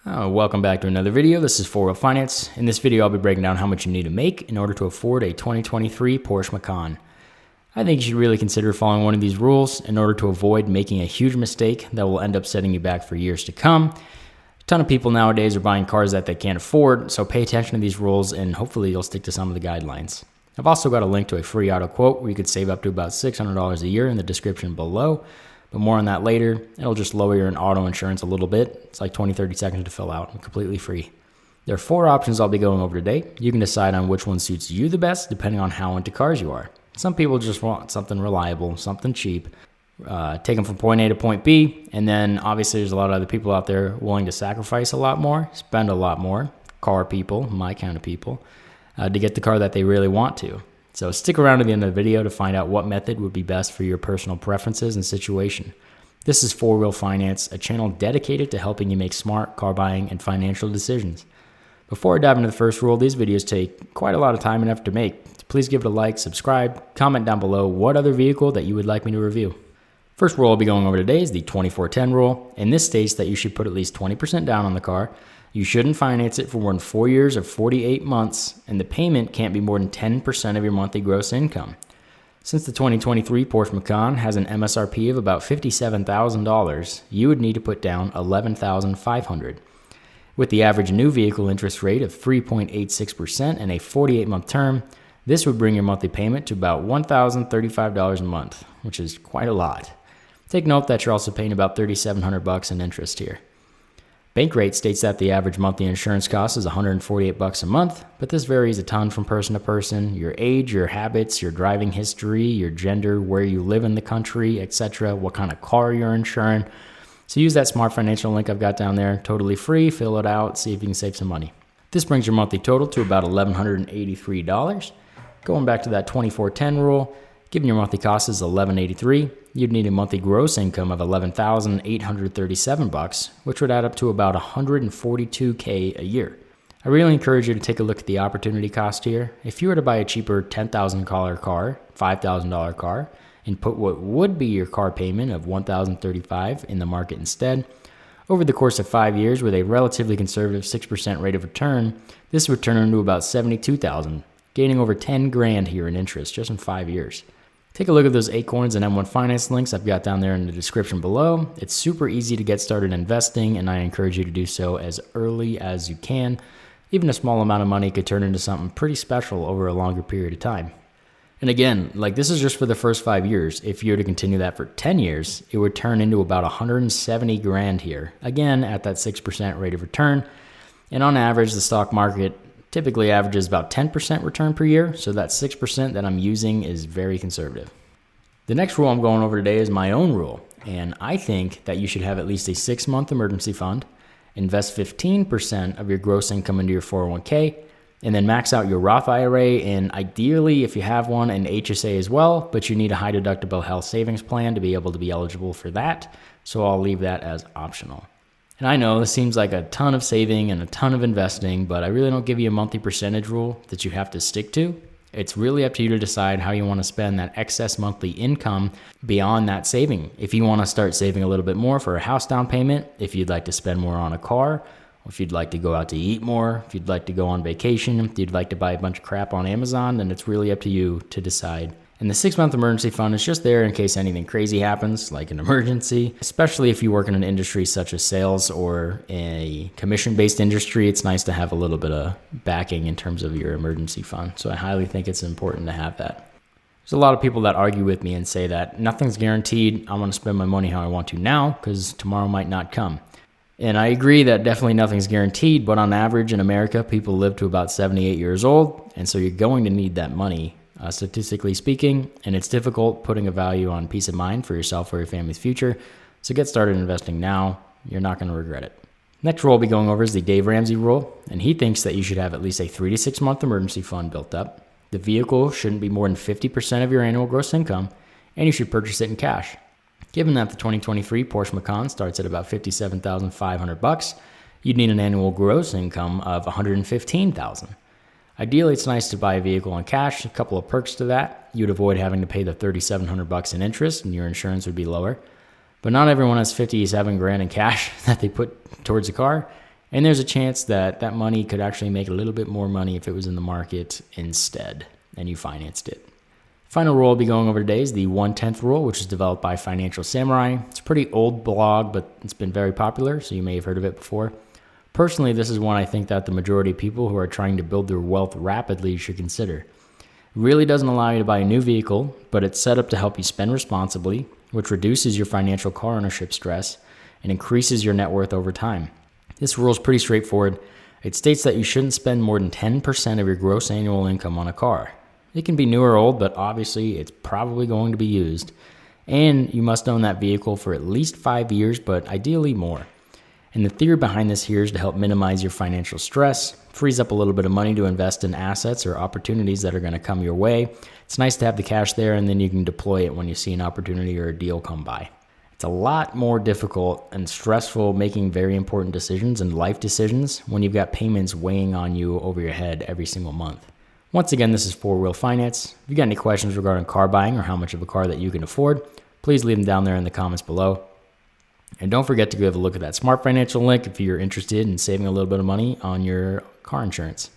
Welcome back to another video. This is 4 Wheel Finance. In this video, I'll be breaking down how much you need to make in order to afford a 2023 Porsche Macan. I think you should really consider following one of these rules in order to avoid making a huge mistake that will end up setting you back for years to come. A ton of people nowadays are buying cars that they can't afford, so pay attention to these rules and hopefully you'll stick to some of the guidelines. I've also got a link to a free auto quote where you could save up to about $600 a year in the description below. But more on that later. It'll just lower your auto insurance a little bit. It's like 20-30 seconds to fill out, completely free. There are 4 options I'll be going over today. You can decide on which one suits you the best depending on how into cars you are. Some people just want something reliable, something cheap, take them from point A to point B, and then obviously there's a lot of other people out there willing to sacrifice a lot more, spend a lot more, car people, my kind of people, to get the car that they really want to. So stick around to the end of the video to find out what method would be best for your personal preferences and situation. This is 4 Wheel Finance, a channel dedicated to helping you make smart car buying and financial decisions. Before I dive into the first rule, these videos take quite a lot of time and effort to make. So please give it a like, subscribe, comment down below what other vehicle that you would like me to review. First rule I'll be going over today is the 24/10 rule, and this states that you should put at least 20% down on the car. You shouldn't finance it for more than 4 years or 48 months, and the payment can't be more than 10% of your monthly gross income. Since the 2023 Porsche Macan has an MSRP of about $57,000, you would need to put down $11,500. With the average new vehicle interest rate of 3.86% and a 48-month term, this would bring your monthly payment to about $1,035 a month, which is quite a lot. Take note that you're also paying about $3,700 in interest here. Bankrate states that the average monthly insurance cost is $148 a month, but this varies a ton from person to person. Your age, your habits, your driving history, your gender, where you live in the country, etc., what kind of car you're insuring. So use that smart financial link I've got down there, totally free, fill it out, see if you can save some money. This brings your monthly total to about $1,183. Going back to that 24/10 rule, given your monthly cost is $1,183, you'd need a monthly gross income of $11,837, which would add up to about $142K a year. I really encourage you to take a look at the opportunity cost here. If you were to buy a cheaper $10,000 car, $5,000 car, and put what would be your car payment of $1,035 in the market instead, over the course of 5 years with a relatively conservative 6% rate of return, this would turn into about $72,000, gaining over 10 grand here in interest just in 5 years. Take a look at those Acorns and M1 Finance links I've got down there in the description below. It's super easy to get started investing, and I encourage you to do so as early as you can. Even a small amount of money could turn into something pretty special over a longer period of time. And again, this is just for the first 5 years. If you were to continue that for 10 years, it would turn into about 170 grand here. Again, at that 6% rate of return. And on average, the stock market typically averages about 10% return per year, so that 6% that I'm using is very conservative. The next rule I'm going over today is my own rule, and I think that you should have at least a 6-month emergency fund, invest 15% of your gross income into your 401k, and then max out your Roth IRA, and ideally, if you have one, an HSA as well, but you need a high deductible health savings plan to be able to be eligible for that, so I'll leave that as optional. And I know this seems like a ton of saving and a ton of investing, but I really don't give you a monthly percentage rule that you have to stick to. It's really up to you to decide how you want to spend that excess monthly income beyond that saving. If you want to start saving a little bit more for a house down payment, if you'd like to spend more on a car, or if you'd like to go out to eat more, if you'd like to go on vacation, if you'd like to buy a bunch of crap on Amazon, then it's really up to you to decide. And the 6-month emergency fund is just there in case anything crazy happens, like an emergency, especially if you work in an industry such as sales or a commission-based industry. It's nice to have a little bit of backing in terms of your emergency fund. So I highly think it's important to have that. There's a lot of people that argue with me and say that nothing's guaranteed. I want to spend my money how I want to now because tomorrow might not come. And I agree that definitely nothing's guaranteed, but on average in America, people live to about 78 years old. And so you're going to need that money. Statistically speaking, and it's difficult putting a value on peace of mind for yourself or your family's future. So get started investing now. You're not going to regret it. Next rule I'll be going over is the Dave Ramsey rule, and he thinks that you should have at least a 3 to 6 month emergency fund built up. The vehicle shouldn't be more than 50% of your annual gross income, and you should purchase it in cash. Given that the 2023 Porsche Macan starts at about $57,500, you'd need an annual gross income of $115,000. Ideally, it's nice to buy a vehicle in cash. A couple of perks to that. You'd avoid having to pay the $3,700 in interest, and your insurance would be lower. But not everyone has 57 grand in cash that they put towards a car. And there's a chance that that money could actually make a little bit more money if it was in the market instead and you financed it. Final rule I'll be going over today is the 1/10 rule, which is developed by Financial Samurai. It's a pretty old blog, but it's been very popular, so you may have heard of it before. Personally, this is one I think that the majority of people who are trying to build their wealth rapidly should consider. It really doesn't allow you to buy a new vehicle, but it's set up to help you spend responsibly, which reduces your financial car ownership stress and increases your net worth over time. This rule is pretty straightforward. It states that you shouldn't spend more than 10% of your gross annual income on a car. It can be new or old, but obviously it's probably going to be used. And you must own that vehicle for at least 5 years, but ideally more. And the theory behind this here is to help minimize your financial stress, frees up a little bit of money to invest in assets or opportunities that are going to come your way. It's nice to have the cash there, and then you can deploy it when you see an opportunity or a deal come by. It's a lot more difficult and stressful making very important decisions and life decisions when you've got payments weighing on you over your head every single month. Once again, this is Four Wheel Finance. If you got any questions regarding car buying or how much of a car that you can afford, please leave them down there in the comments below. And don't forget to give a look at that Smart Financial link if you're interested in saving a little bit of money on your car insurance.